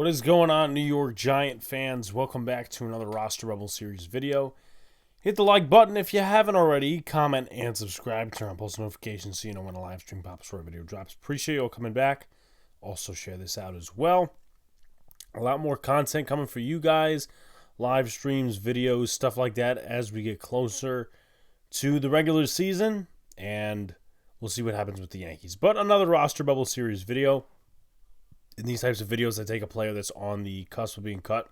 What is going on, New York Giant fans? Welcome back to another Roster Rebel Series video. Hit the like button if you haven't already. Comment and subscribe. Turn on post notifications so you know when a live stream pops or a video drops. Appreciate you all coming back. Also share this out as well. A lot more content coming for you guys. Live streams, videos, stuff like that as we get closer to the regular season. And we'll see what happens with the Yankees. But another Roster Rebel Series video. In these types of videos, I take a player that's on the cusp of being cut.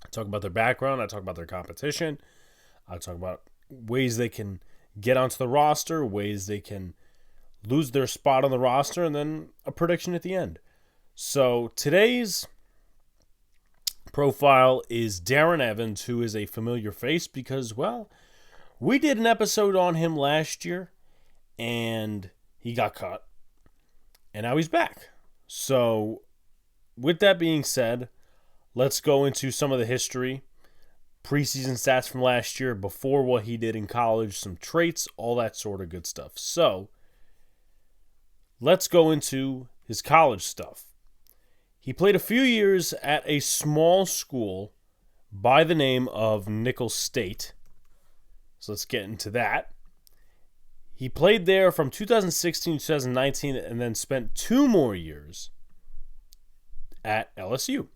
I talk about their background. I talk about their competition. I talk about ways they can get onto the roster, ways they can lose their spot on the roster, and then a prediction at the end. So today's profile is Darren Evans, who is a familiar face because, well, we did an episode on him last year, and he got cut, and now he's back. So, with that being said, let's go into some of the history, preseason stats from last year, before what he did in college, some traits, all that sort of good stuff. So, let's go into his college stuff. He played a few years at a small school by the name of Nicholls State. So, let's get into that. He played there from 2016 to 2019 and then spent 2 more years at LSU.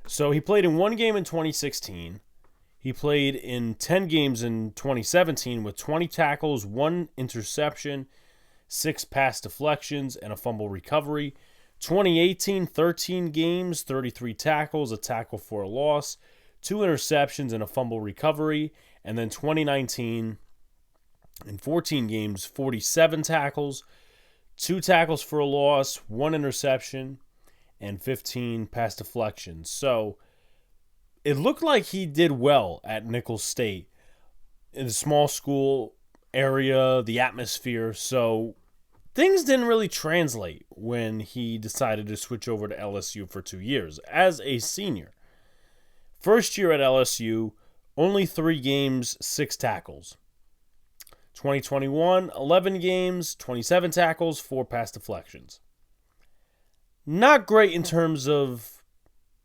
So he played in 1 game in 2016. He played in 10 games in 2017 with 20 tackles, 1 interception, 6 pass deflections, and a fumble recovery. 2018, 13 games, 33 tackles, a tackle for a loss, 2 interceptions, and a fumble recovery. And then 2019, in 14 games, 47 tackles, 2 tackles for a loss, 1 interception, and 15 pass deflections. So it looked like he did well at Nicholls State in the small school area, the atmosphere. So things didn't really translate when he decided to switch over to LSU for 2 years as a senior. First year at LSU, only 3 games, 6 tackles. 2021, 11 games, 27 tackles, 4 pass deflections. Not great in terms of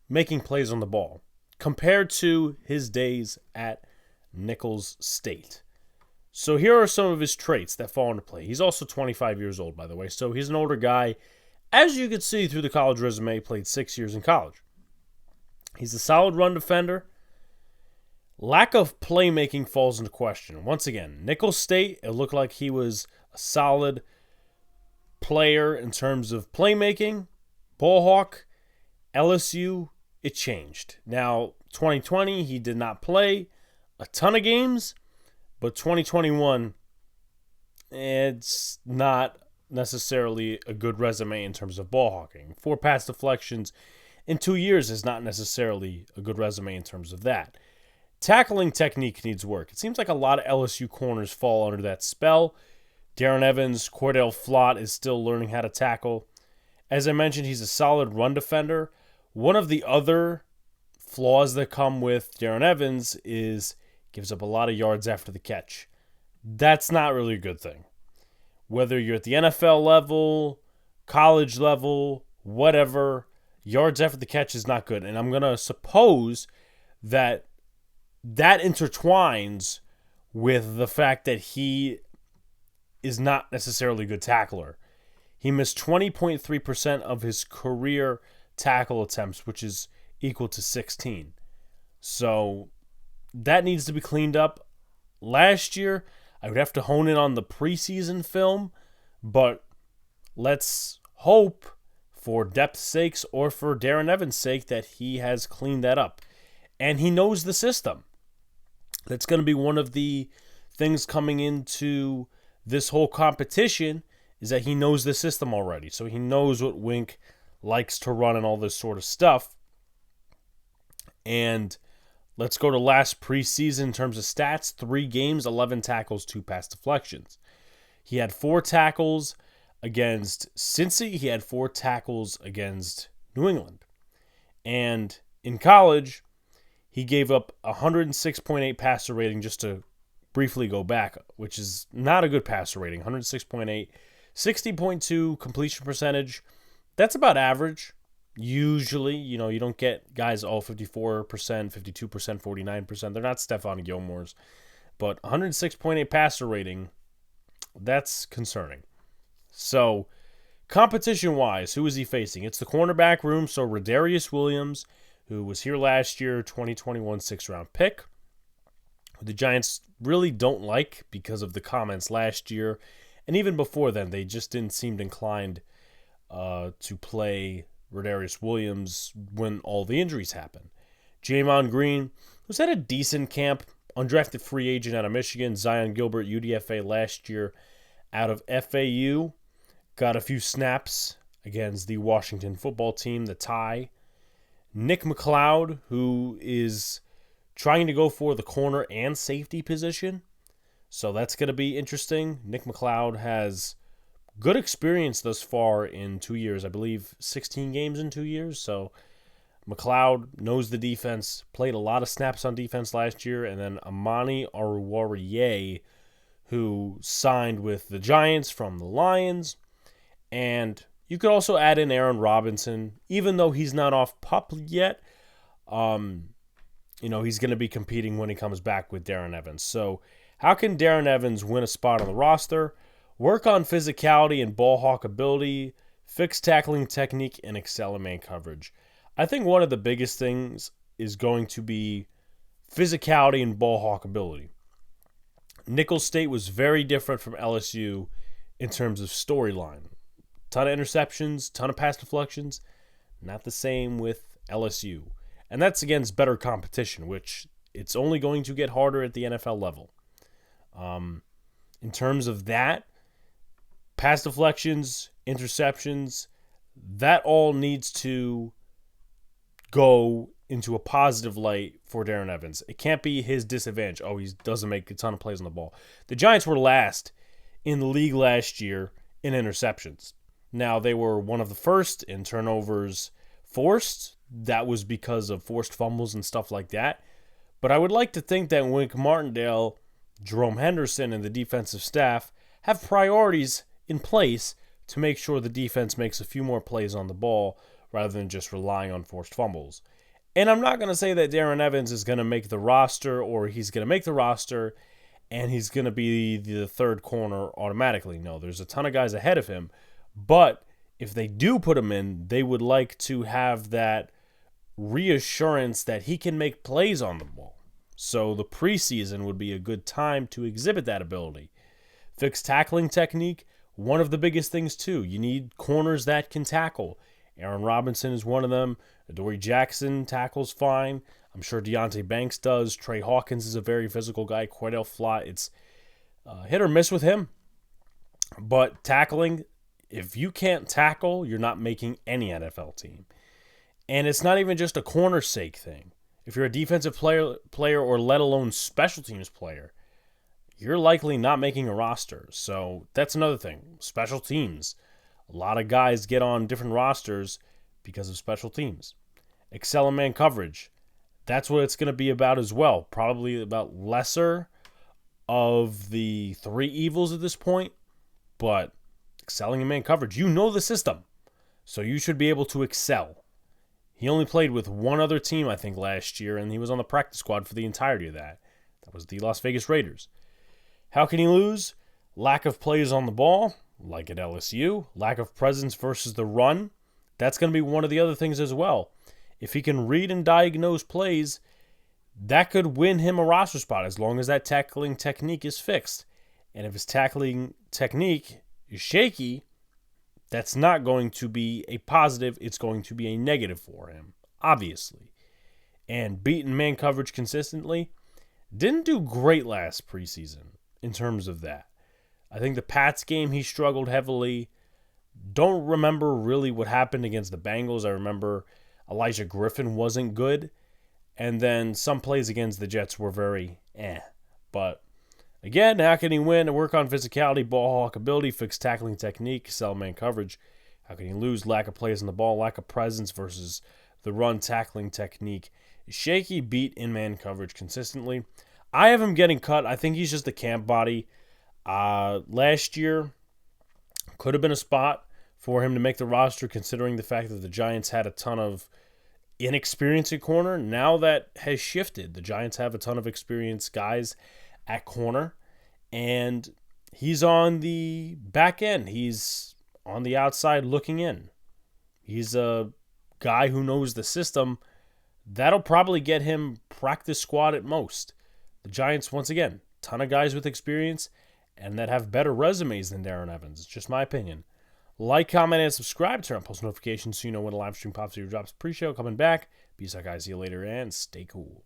making plays on the ball compared to his days at Nicholls State. So here are some of his traits that fall into play. He's also 25 years old, by the way, so he's an older guy. As you can see through the college resume, he played 6 years in college. He's a solid run defender. Lack of playmaking falls into question. Once again, Nicholls State, it looked like he was a solid player in terms of playmaking. Ball hawk, LSU, it changed. Now, 2020, he did not play a ton of games, but 2021, it's not necessarily a good resume in terms of ball hawking. 4 pass deflections in 2 years is not necessarily a good resume in terms of that. Tackling technique needs work. It seems like a lot of LSU corners fall under that spell. Darren Evans, Cordell Flott is still learning how to tackle. As I mentioned, he's a solid run defender. One of the other flaws that come with Darren Evans is gives up a lot of yards after the catch. That's not really a good thing. Whether you're at the NFL level, college level, whatever, yards after the catch is not good. And I'm going to suppose that intertwines with the fact that he is not necessarily a good tackler. He missed 20.3% of his career tackle attempts, which is equal to 16. So that needs to be cleaned up. Last year, I would have to hone in on the preseason film, but let's hope for depth's sakes or for Darren Evans' sake that he has cleaned that up. And he knows the system. That's going to be one of the things coming into this whole competition is that he knows the system already. So he knows what Wink likes to run and all this sort of stuff. And let's go to last preseason in terms of stats. 3 games, 11 tackles, 2 pass deflections. He had 4 tackles against Cincy. He had 4 tackles against New England. And in college, he gave up 106.8 passer rating, just to briefly go back, which is not a good passer rating. 106.8, 60.2 completion percentage. That's about average. Usually, you don't get guys all 54%, 52%, 49%. They're not Stephon Gilmore's. But 106.8 passer rating, that's concerning. So, competition-wise, who is he facing? It's the cornerback room, so Rodarius Williams, who was here last year, 2021 sixth-round pick, who the Giants really don't like because of the comments last year. And even before then, they just didn't seem inclined to play Rodarius Williams when all the injuries happened. Jamon Green, who's had a decent camp, undrafted free agent out of Michigan. Zion Gilbert, UDFA last year out of FAU. Got a few snaps against the Washington football team, the tie. Nick McLeod, who is trying to go for the corner and safety position. So that's going to be interesting. Nick McLeod has good experience thus far in 2 years. I believe 16 games in 2 years. So McLeod knows the defense, played a lot of snaps on defense last year. And then Amani Oruwariye, who signed with the Giants from the Lions. And you could also add in Aaron Robinson, even though he's not off PUP yet. He's going to be competing when he comes back with Darren Evans. So how can Darren Evans win a spot on the roster? Work on physicality and ball hawk ability, fix tackling technique, and excel in man coverage. I think one of the biggest things is going to be physicality and ball hawk ability. Nicholls State was very different from LSU in terms of storyline. Ton of interceptions, ton of pass deflections. Not the same with LSU. And that's against better competition, which it's only going to get harder at the NFL level. In terms of that, pass deflections, interceptions, that all needs to go into a positive light for Darren Evans. It can't be his disadvantage. Oh, he doesn't make a ton of plays on the ball. The Giants were last in the league last year in interceptions. Now, they were one of the first in turnovers forced. That was because of forced fumbles and stuff like that. But I would like to think that Wink Martindale, Jerome Henderson, and the defensive staff have priorities in place to make sure the defense makes a few more plays on the ball rather than just relying on forced fumbles. And I'm not going to say that Darren Evans is going to make the roster or he's going to make the roster and he's going to be the third corner automatically. No, there's a ton of guys ahead of him. But if they do put him in, they would like to have that reassurance that he can make plays on the ball. So the preseason would be a good time to exhibit that ability. Fixed tackling technique, one of the biggest things too. You need corners that can tackle. Aaron Robinson is one of them. Adoree Jackson tackles fine. I'm sure Deonte Banks does. Trey Hawkins is a very physical guy. Cordell Flott, it's hit or miss with him. But tackling, if you can't tackle, you're not making any NFL team. And it's not even just a corner's sake thing. If you're a defensive player or let alone special teams player, you're likely not making a roster. So that's another thing. Special teams. A lot of guys get on different rosters because of special teams. Excel in man coverage. That's what it's going to be about as well. Probably about lesser of the three evils at this point. But excelling in man coverage. You know the system. So you should be able to excel. He only played with one other team, I think, last year, and he was on the practice squad for the entirety of that. That was the Las Vegas Raiders. How can he lose? Lack of plays on the ball, like at LSU. Lack of presence versus the run. That's going to be one of the other things as well. If he can read and diagnose plays, that could win him a roster spot as long as that tackling technique is fixed. And if his tackling technique is shaky, that's not going to be a positive. It's going to be a negative for him, obviously. And beating man coverage consistently, didn't do great last preseason in terms of that. I think the Pats game, he struggled heavily. Don't remember really what happened against the Bengals. I remember Elijah Griffin wasn't good. And then some plays against the Jets were very But again, how can he win? Work on physicality, ball hawk ability, fix tackling technique, sell man coverage. How can he lose? Lack of plays on the ball, lack of presence versus the run tackling technique. Shaky, beat in man coverage consistently. I have him getting cut. I think he's just a camp body. Last year could have been a spot for him to make the roster, considering the fact that the Giants had a ton of inexperience at corner. Now that has shifted. The Giants have a ton of experienced guys at corner, and he's on the back end. He's on the outside looking in. He's a guy who knows the system. That'll probably get him practice squad at most. The Giants, once again, ton of guys with experience and that have better resumes than Darren Evans. It's just my opinion. Like, comment, and subscribe. Turn on post notifications so you know when a live stream pops or drops. Pre-show coming back. Peace out, guys. See you later, and stay cool.